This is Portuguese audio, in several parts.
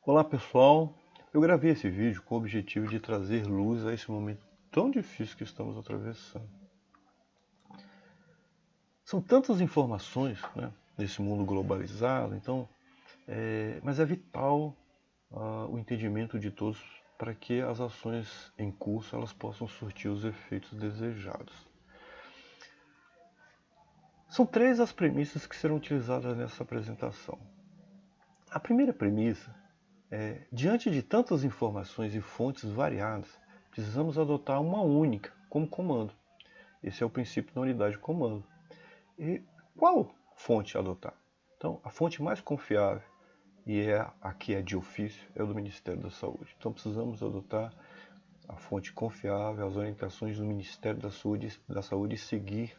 Olá pessoal, eu gravei esse vídeo com o objetivo de trazer luz a esse momento tão difícil que estamos atravessando. São tantas informações, né, nesse mundo globalizado, mas é vital o entendimento de todos para que as ações em curso elas possam surtir os efeitos desejados. São três as premissas que serão utilizadas nessa apresentação. A primeira premissa diante de tantas informações e fontes variadas, precisamos adotar uma única como comando. Esse é o princípio da unidade de comando. E qual fonte adotar? Então, a fonte mais confiável, e a que é de ofício, é o do Ministério da Saúde. Então, precisamos adotar a fonte confiável, as orientações do Ministério da Saúde e seguir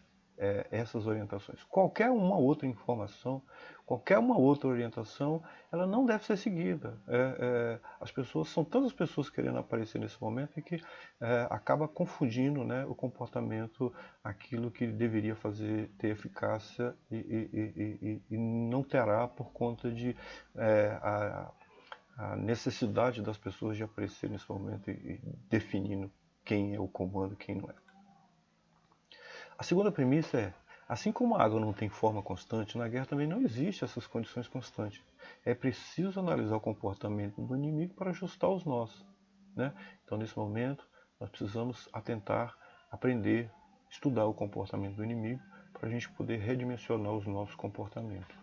essas orientações. Qualquer uma outra informação, qualquer uma outra orientação, ela não deve ser seguida. As pessoas, são tantas pessoas querendo aparecer nesse momento que acaba confundindo, né, o comportamento, aquilo que deveria ter eficácia e não terá por conta de a necessidade das pessoas de aparecer nesse momento e definindo quem é o comando e quem não é. A segunda premissa é, assim como a água não tem forma constante, na guerra também não existe essas condições constantes. É preciso analisar o comportamento do inimigo para ajustar os nossos, né? Então, nesse momento, nós precisamos atentar, aprender, estudar o comportamento do inimigo para a gente poder redimensionar os nossos comportamentos.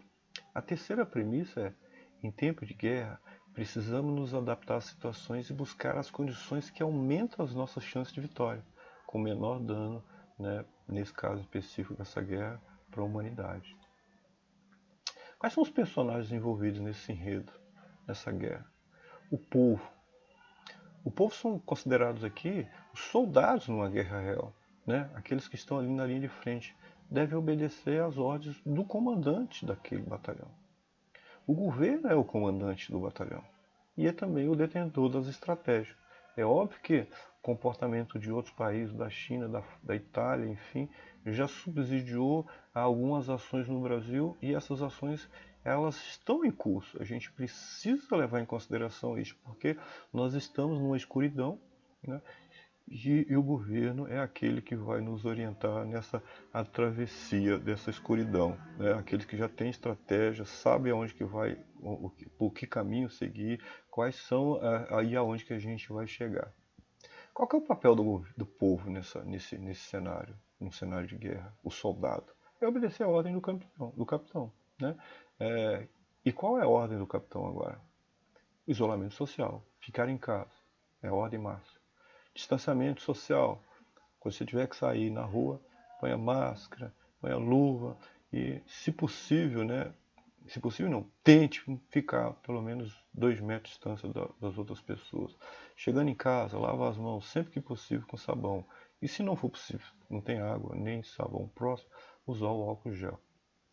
A terceira premissa é, em tempo de guerra, precisamos nos adaptar às situações e buscar as condições que aumentam as nossas chances de vitória, com menor dano, né, nesse caso específico dessa guerra, para a humanidade. Quais são os personagens envolvidos nesse enredo, nessa guerra? O povo. O povo são considerados aqui os soldados numa guerra real, né? Aqueles que estão ali na linha de frente. Devem obedecer às ordens do comandante daquele batalhão. O governo é o comandante do batalhão e é também o detentor das estratégias. É óbvio que o comportamento de outros países, da China, da Itália, enfim, já subsidiou algumas ações no Brasil e essas ações elas estão em curso. A gente precisa levar em consideração isso, porque nós estamos numa escuridão, né? E o governo é aquele que vai nos orientar nessa travessia dessa escuridão, né? Aqueles que já têm estratégia, sabem aonde que vai, por que caminho seguir, quais são aí aonde que a gente vai chegar. Qual que é o papel do povo nesse cenário, num cenário de guerra? O soldado é obedecer a ordem do capitão, né? E qual é a ordem do capitão agora? Isolamento social, ficar em casa, é a ordem máxima. Distanciamento social. Quando você tiver que sair na rua, ponha máscara, ponha luva e, se possível, né? Se possível não, tente ficar pelo menos 2 metros de distância das outras pessoas. Chegando em casa, lava as mãos sempre que possível com sabão. E se não for possível, não tem água nem sabão próximo, usar o álcool gel.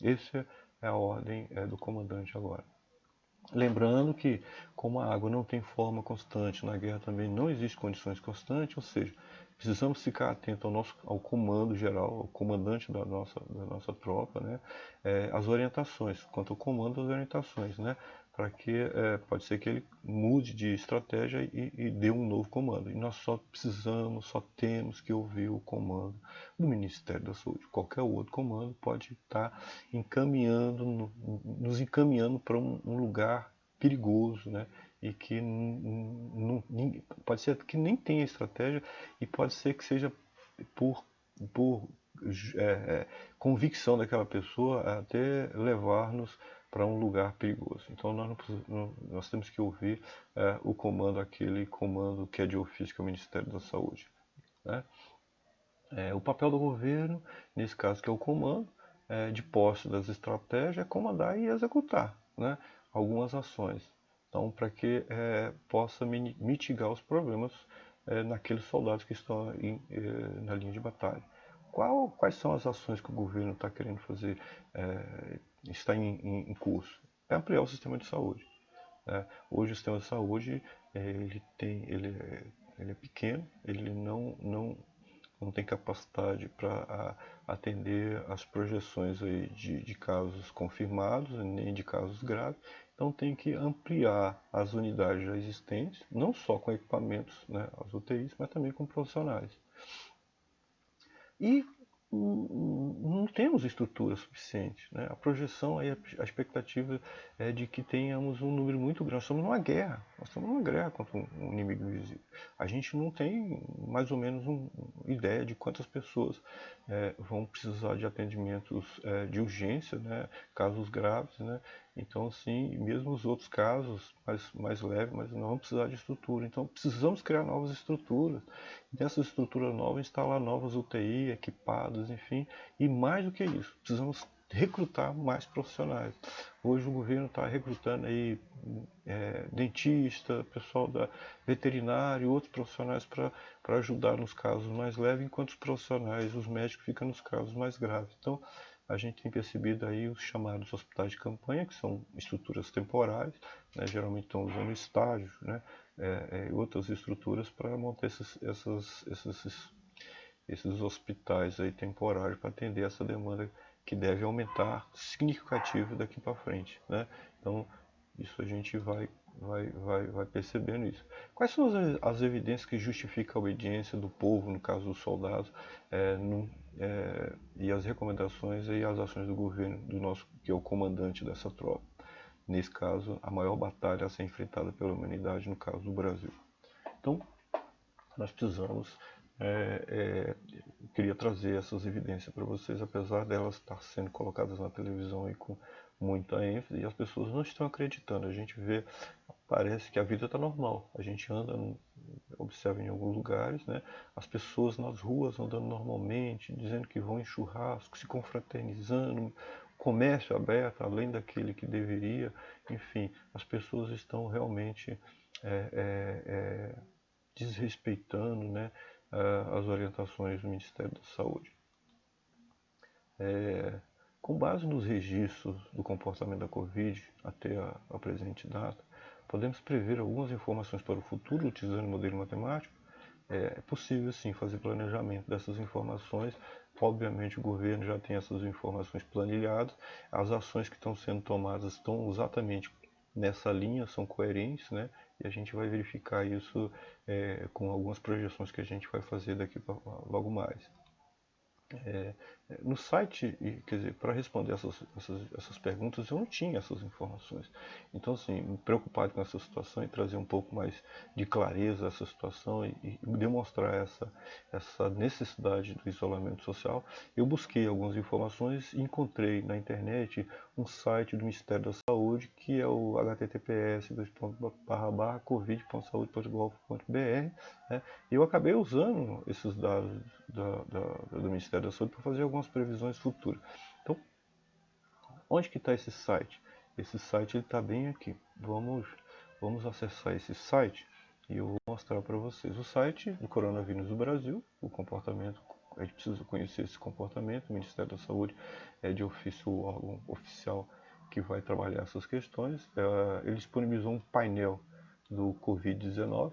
Essa é a ordem do comandante agora. Lembrando que, como a água não tem forma constante, na guerra também não existe condições constantes, ou seja, precisamos ficar atentos ao comando geral, ao comandante da nossa tropa, né? As orientações, quanto ao comando, as orientações, né? Para que pode ser que ele mude de estratégia e dê um novo comando. E nós só temos que ouvir o comando do Ministério da Saúde. Qualquer outro comando pode estar nos encaminhando para um lugar perigoso, né? E que pode ser que nem tenha estratégia e pode ser que seja por, por convicção daquela pessoa até levar-nos para um lugar perigoso. Então nós temos que ouvir o comando, aquele comando que é de ofício, que é o Ministério da Saúde, né? O papel do governo, nesse caso que é o comando, de posse das estratégias, é comandar e executar, né, algumas ações. Então, para que possa mitigar os problemas naqueles soldados que estão na linha de batalha. Quais são as ações que o governo está querendo fazer, está em curso? É ampliar o sistema de saúde. Hoje o sistema de saúde ele é pequeno, ele não tem capacidade para atender as projeções aí de casos confirmados, nem de casos graves. Então tem que ampliar as unidades já existentes, não só com equipamentos, né, as UTIs, mas também com profissionais. E não temos estrutura suficiente, né? A projeção, aí, a expectativa é de que tenhamos um número muito grande. Nós estamos numa guerra contra um inimigo invisível. A gente não tem mais ou menos uma ideia de quantas pessoas vão precisar de atendimentos de urgência, né? Casos graves, né? Então, assim, mesmo os outros casos mais leves, mas não vão precisar de estrutura. Então, precisamos criar novas estruturas. Nessa estrutura nova, instalar novas UTI, equipadas, enfim. E mais do que isso, precisamos recrutar mais profissionais. Hoje o governo está recrutando aí dentista, pessoal da veterinário, outros profissionais para ajudar nos casos mais leves, enquanto os profissionais, os médicos, ficam nos casos mais graves. Então, a gente tem percebido aí os chamados hospitais de campanha, que são estruturas temporárias, né, geralmente estão usando estágio, né, outras estruturas para montar esses hospitais aí temporários para atender essa demanda que deve aumentar significativo daqui para frente, né? Então, isso a gente vai percebendo isso. Quais são as evidências que justificam a obediência do povo, no caso dos soldados, e as recomendações e as ações do governo, que é o comandante dessa tropa? Nesse caso, a maior batalha a ser enfrentada pela humanidade, no caso do Brasil. Então, nós precisamos, queria trazer essas evidências para vocês, apesar delas estar sendo colocadas na televisão aí com muita ênfase, e as pessoas não estão acreditando. A gente vê, parece que a vida está normal. A gente anda, observa em alguns lugares, né, as pessoas nas ruas andando normalmente, dizendo que vão em churrasco, se confraternizando, comércio aberto, além daquele que deveria. Enfim, as pessoas estão realmente desrespeitando, né, as orientações do Ministério da Saúde. Com base nos registros do comportamento da Covid até a presente data, podemos prever algumas informações para o futuro utilizando o modelo matemático. É possível, sim, fazer planejamento dessas informações. Obviamente, o governo já tem essas informações planilhadas. As ações que estão sendo tomadas estão exatamente nessa linha, são coerentes, né? E a gente vai verificar isso com algumas projeções que a gente vai fazer daqui para logo mais. No site, quer dizer, para responder essas perguntas, eu não tinha essas informações. Então, assim, preocupado com essa situação e trazer um pouco mais de clareza a essa situação e demonstrar essa necessidade do isolamento social, eu busquei algumas informações e encontrei na internet um site do Ministério da Saúde, que é o https://covid.saude.gov.br, né? E eu acabei usando esses dados do Ministério da Saúde para fazer algumas previsões futuras. Então, onde que está esse site? Esse site está bem aqui. Vamos acessar esse site e eu vou mostrar para vocês. O site do coronavírus do Brasil, o comportamento, a gente precisa conhecer esse comportamento. O Ministério da Saúde é de ofício o órgão oficial que vai trabalhar essas questões. Ele disponibilizou um painel do Covid-19,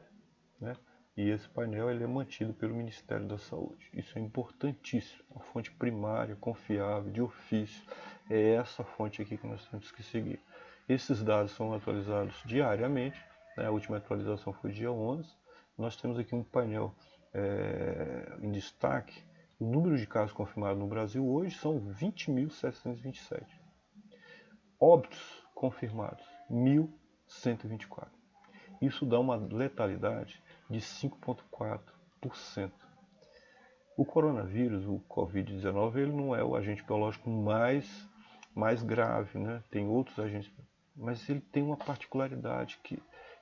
né? E esse painel ele é mantido pelo Ministério da Saúde. Isso é importantíssimo. A fonte primária, confiável, de ofício, é essa fonte aqui que nós temos que seguir. Esses dados são atualizados diariamente, né? A última atualização foi dia 11. Nós temos aqui um painel em destaque. O número de casos confirmados no Brasil hoje são 20.727. Óbitos confirmados, 1.124. Isso dá uma letalidade de 5,4%. O coronavírus, o Covid-19, ele não é o agente biológico mais grave, né? Tem outros agentes, mas ele tem uma particularidade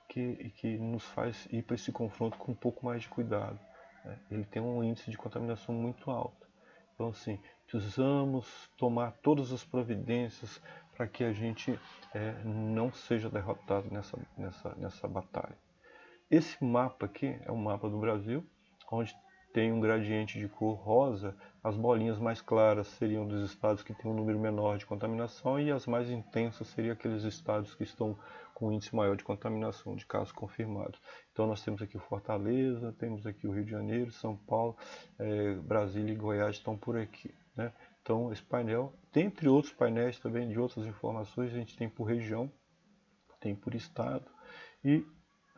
que nos faz ir para esse confronto com um pouco mais de cuidado, né? Ele tem um índice de contaminação muito alto. Então, assim, precisamos tomar todas as providências para que a gente não seja derrotado nessa batalha. Esse mapa aqui é um mapa do Brasil, onde tem um gradiente de cor rosa, as bolinhas mais claras seriam dos estados que têm um número menor de contaminação e as mais intensas seriam aqueles estados que estão com índice maior de contaminação, de casos confirmados. Então nós temos aqui Fortaleza, temos aqui o Rio de Janeiro, São Paulo, Brasília e Goiás estão por aqui, né? Então esse painel, dentre outros painéis também de outras informações, a gente tem por região, tem por estado e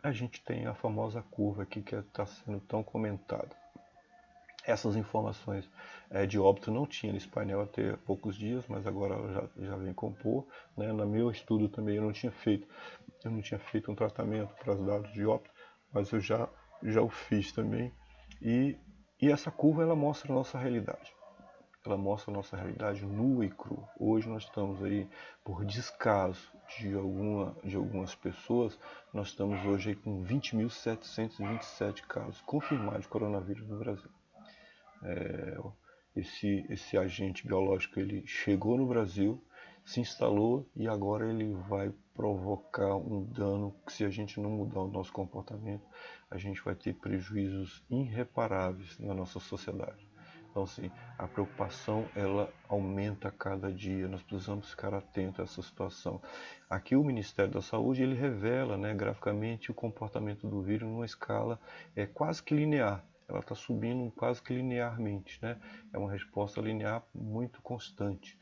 a gente tem a famosa curva aqui que está sendo tão comentada. Essas informações de óbito não tinha nesse painel até poucos dias, mas agora já vem compor, né? No meu estudo também eu não tinha feito um tratamento para os dados de óbito, mas eu já o fiz também. E essa curva ela mostra a nossa realidade. Ela mostra a nossa realidade nua e crua. Hoje nós estamos aí, por descaso de algumas pessoas, nós estamos hoje aí com 20.727 casos confirmados de coronavírus no Brasil. Esse agente biológico ele chegou no Brasil, se instalou e agora ele vai provocar um dano que, se a gente não mudar o nosso comportamento, a gente vai ter prejuízos irreparáveis na nossa sociedade. Então, assim, a preocupação ela aumenta a cada dia. Nós precisamos ficar atentos a essa situação. Aqui o Ministério da Saúde ele revela, né, graficamente o comportamento do vírus numa escala quase que linear. Ela está subindo quase que linearmente, né? É uma resposta linear muito constante.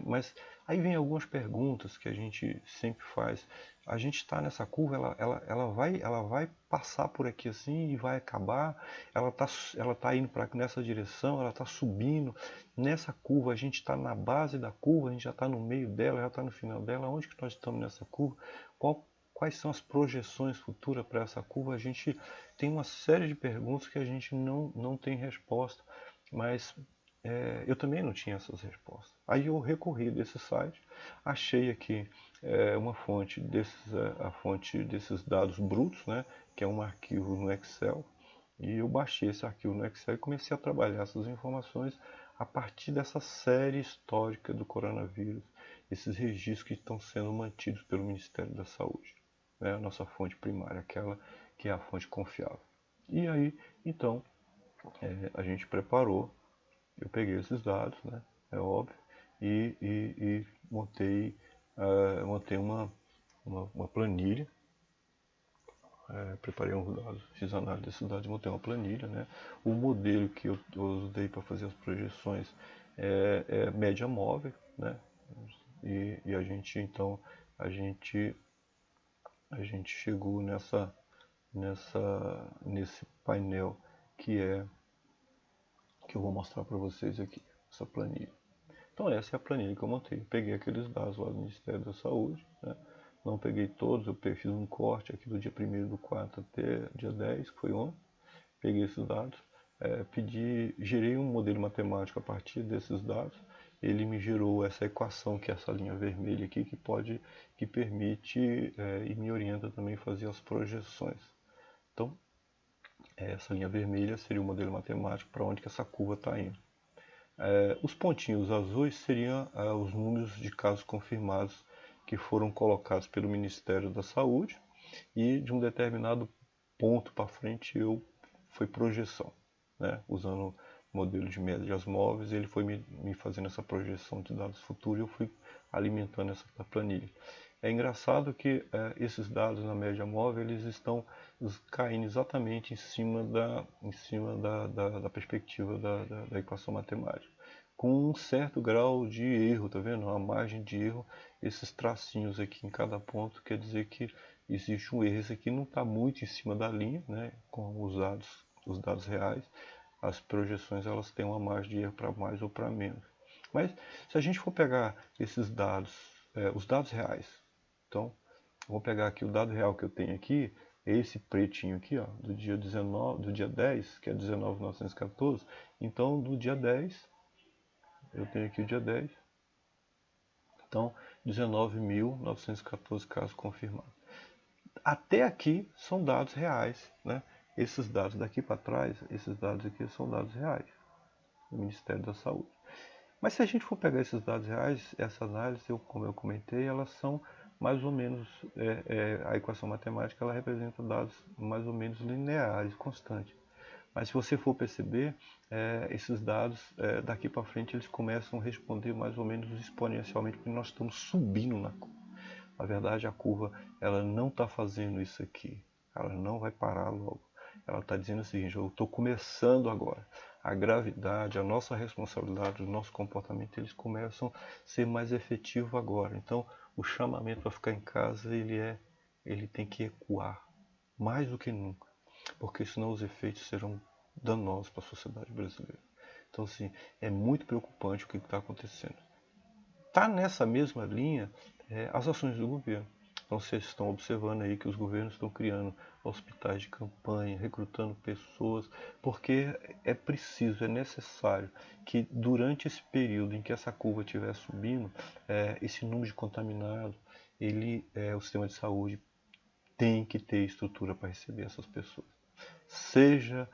Mas aí vem algumas perguntas que a gente sempre faz. A gente está nessa curva, ela vai passar por aqui assim e vai acabar. Ela tá indo nessa direção, ela está subindo. Nessa curva, a gente está na base da curva, a gente já está no meio dela, já está no final dela. Onde que nós estamos nessa curva? Quais são as projeções futuras para essa curva? A gente tem uma série de perguntas que a gente não tem resposta, mas eu também não tinha essas respostas. Aí eu recorri desse site, achei aqui uma fonte a fonte desses dados brutos, né, que é um arquivo no Excel, e eu baixei esse arquivo no Excel e comecei a trabalhar essas informações a partir dessa série histórica do coronavírus, esses registros que estão sendo mantidos pelo Ministério da Saúde. A nossa fonte primária, aquela que é a fonte confiável. E aí, então, a gente preparou, eu peguei esses dados, né, é óbvio, e montei uma planilha, preparei uns dados, fiz análise desses dados, montei uma planilha, né. O modelo que eu usei para fazer as projeções é média móvel, né, e a gente, então, a gente chegou nesse painel que eu vou mostrar para vocês aqui, essa planilha. Então essa é a planilha que eu montei. Eu peguei aqueles dados lá do Ministério da Saúde, né? Não peguei todos, eu fiz um corte aqui do dia 1º do 4 até dia 10, que foi ontem. Peguei esses dados, gerei um modelo matemático a partir desses dados. Ele me gerou essa equação, que é essa linha vermelha aqui, que permite e me orienta também a fazer as projeções. Então, essa linha vermelha seria o modelo matemático para onde que essa curva está indo. Os pontinhos azuis seriam os números de casos confirmados que foram colocados pelo Ministério da Saúde, e de um determinado ponto para frente foi projeção, né? Usando modelo de médias móveis, ele foi me fazendo essa projeção de dados futuros e eu fui alimentando essa planilha. É engraçado que esses dados na média móvel eles estão caindo exatamente em cima da perspectiva da equação matemática, com um certo grau de erro, tá vendo? A margem de erro, esses tracinhos aqui em cada ponto quer dizer que existe um erro. Esse aqui não está muito em cima da linha, né? Com os dados reais. As projeções elas têm uma margem de erro para mais ou para menos. Mas se a gente for pegar esses dados, os dados reais, então vou pegar aqui o dado real que eu tenho aqui, esse pretinho aqui, ó, do dia 10, que é 19.914. Então do dia 10, eu tenho aqui o dia 10. Então 19.914 casos confirmados. Até aqui são dados reais, né? Esses dados daqui para trás, esses dados aqui são dados reais do Ministério da Saúde. Mas se a gente for pegar esses dados reais, essa análise, como eu comentei, elas são mais ou menos, a equação matemática ela representa dados mais ou menos lineares, constantes. Mas se você for perceber, esses dados, daqui para frente, eles começam a responder mais ou menos exponencialmente, porque nós estamos subindo na curva. Na verdade, a curva ela não está fazendo isso aqui. Ela não vai parar logo. Ela está dizendo o seguinte: eu estou começando agora. A gravidade, a nossa responsabilidade, o nosso comportamento, eles começam a ser mais efetivos agora. Então, o chamamento para ficar em casa, ele tem que ecoar mais do que nunca, porque senão os efeitos serão danosos para a sociedade brasileira. Então, assim, é muito preocupante o que está acontecendo. Está nessa mesma linha as ações do governo. Então vocês estão observando aí que os governos estão criando hospitais de campanha, recrutando pessoas, porque é preciso, é necessário que durante esse período em que essa curva estiver subindo, esse número de contaminados, o sistema de saúde tem que ter estrutura para receber essas pessoas. Seja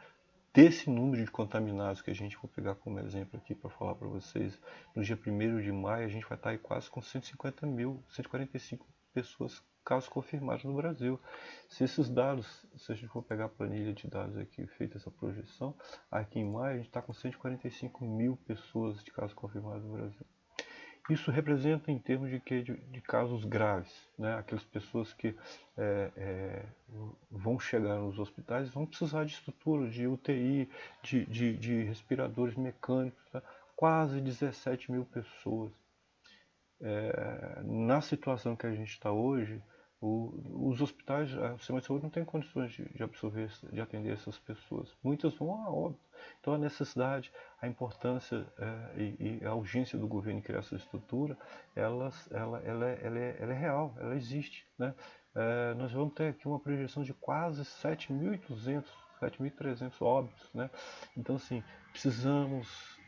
desse número de contaminados que a gente for pegar como exemplo aqui para falar para vocês, no dia 1º de maio a gente vai estar aí quase com 150 mil, 145 pessoas, casos confirmados no Brasil. Se esses dados, se a gente for pegar a planilha de dados aqui, feita essa projeção, aqui em maio a gente está com 145 mil pessoas de casos confirmados no Brasil. Isso representa em termos de casos graves, né? Aquelas pessoas que vão chegar nos hospitais vão precisar de estrutura, de UTI, de respiradores mecânicos, tá? Quase 17 mil pessoas. Na situação que a gente está hoje, os hospitais, o sistema de saúde não tem condições de absorver, de atender essas pessoas. Muitas vão a óbito. Então a necessidade, a importância e a urgência do governo em criar essa estrutura, ela é real, ela existe, né? Nós vamos ter aqui uma projeção de quase 7.200, 7.300 óbitos, né? Então assim, precisamos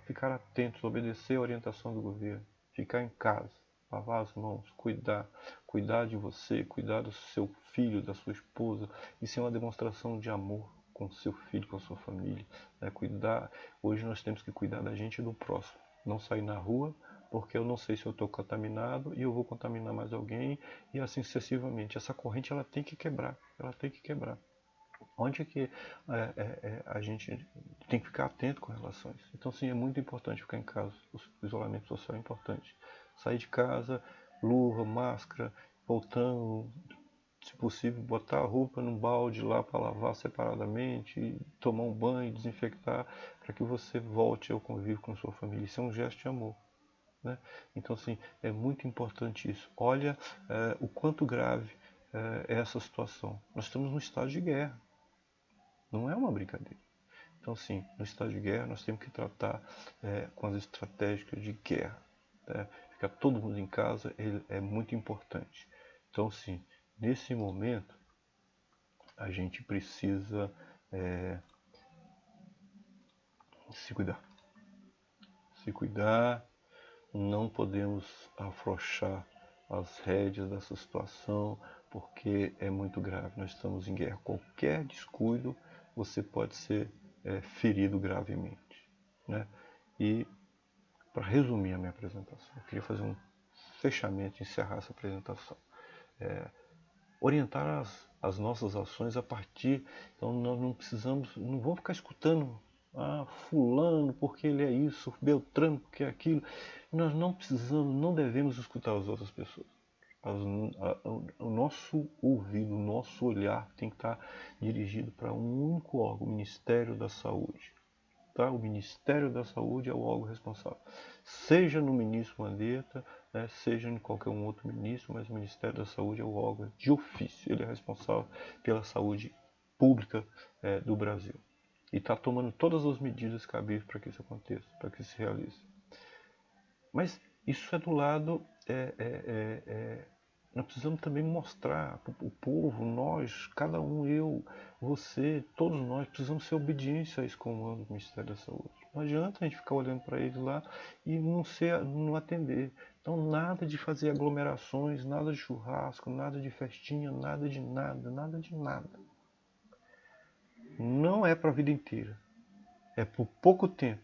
ficar atentos, obedecer a orientação do governo, ficar em casa, lavar as mãos, cuidar de você, cuidar do seu filho, da sua esposa. Isso é uma demonstração de amor com seu filho, com a sua família. Cuidar. Hoje nós temos que cuidar da gente e do próximo. Não sair na rua, porque eu não sei se eu estou contaminado e eu vou contaminar mais alguém, e assim sucessivamente. Essa corrente ela tem que quebrar, ela tem que quebrar. Onde é que a gente tem que ficar atento com relação a isso? Então, sim, é muito importante ficar em casa. O isolamento social é importante. Sair de casa, luva, máscara, voltando, se possível, botar a roupa num balde lá para lavar separadamente, tomar um banho, desinfectar, para que você volte ao convívio com sua família. Isso é um gesto de amor, né? Então, assim, é muito importante isso. Olha o quanto grave é essa situação. Nós estamos num estado de guerra. Não é uma brincadeira. Então, sim, no estado de guerra nós temos que tratar com as estratégicas de guerra. Né? Ficar todo mundo em casa é muito importante. Então, sim, nesse momento a gente precisa se cuidar. Se cuidar, não podemos afrouxar as rédeas dessa situação, porque é muito grave. Nós estamos em guerra. Qualquer descuido, você pode ser ferido gravemente, né? E, para resumir a minha apresentação, eu queria fazer um fechamento, encerrar essa apresentação. Orientar as nossas ações a partir... Então, nós não vamos ficar escutando fulano porque ele é isso, Beltrano porque é aquilo. Nós não precisamos, não devemos escutar as outras pessoas. O nosso ouvido, o nosso olhar tem que estar dirigido para um único órgão, o Ministério da Saúde. Tá? O Ministério da Saúde é o órgão responsável. Seja no ministro Mandetta, né, seja em qualquer um outro ministro, mas o Ministério da Saúde é o órgão de ofício. Ele é responsável pela saúde pública do Brasil. E está tomando todas as medidas cabíveis para que isso aconteça, para que isso se realize. Mas isso é do lado... nós precisamos também mostrar para o povo, nós, cada um, eu, você, todos nós, precisamos ser obedientes a esse comando do Ministério da Saúde. Não adianta a gente ficar olhando para eles lá e não atender. Então, nada de fazer aglomerações, nada de churrasco, nada de festinha, nada de nada, nada de nada. Não é para a vida inteira. É por pouco tempo.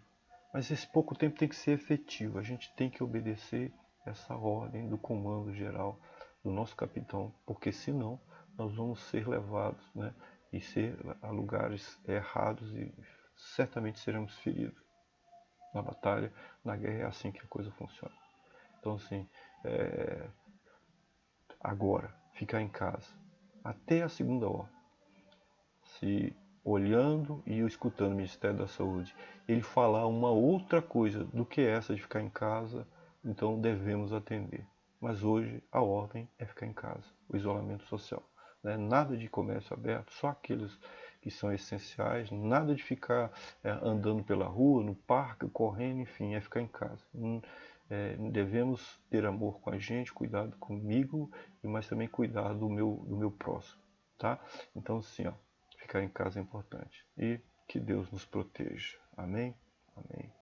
Mas esse pouco tempo tem que ser efetivo. A gente tem que obedecer essa ordem do comando geral do nosso capitão, porque senão nós vamos ser levados, né, e ser a lugares errados e certamente seremos feridos. Na batalha, na guerra é assim que a coisa funciona. Então assim, agora, ficar em casa, até a segunda ordem. Se olhando e escutando o Ministério da Saúde, ele falar uma outra coisa do que essa de ficar em casa, então devemos atender. Mas hoje a ordem é ficar em casa, o isolamento social. Né? Nada de comércio aberto, só aqueles que são essenciais, nada de ficar andando pela rua, no parque, correndo, enfim, é ficar em casa. Devemos ter amor com a gente, cuidado comigo, mas também cuidar do meu próximo. Tá? Então, assim, ó, ficar em casa é importante. E que Deus nos proteja. Amém? Amém.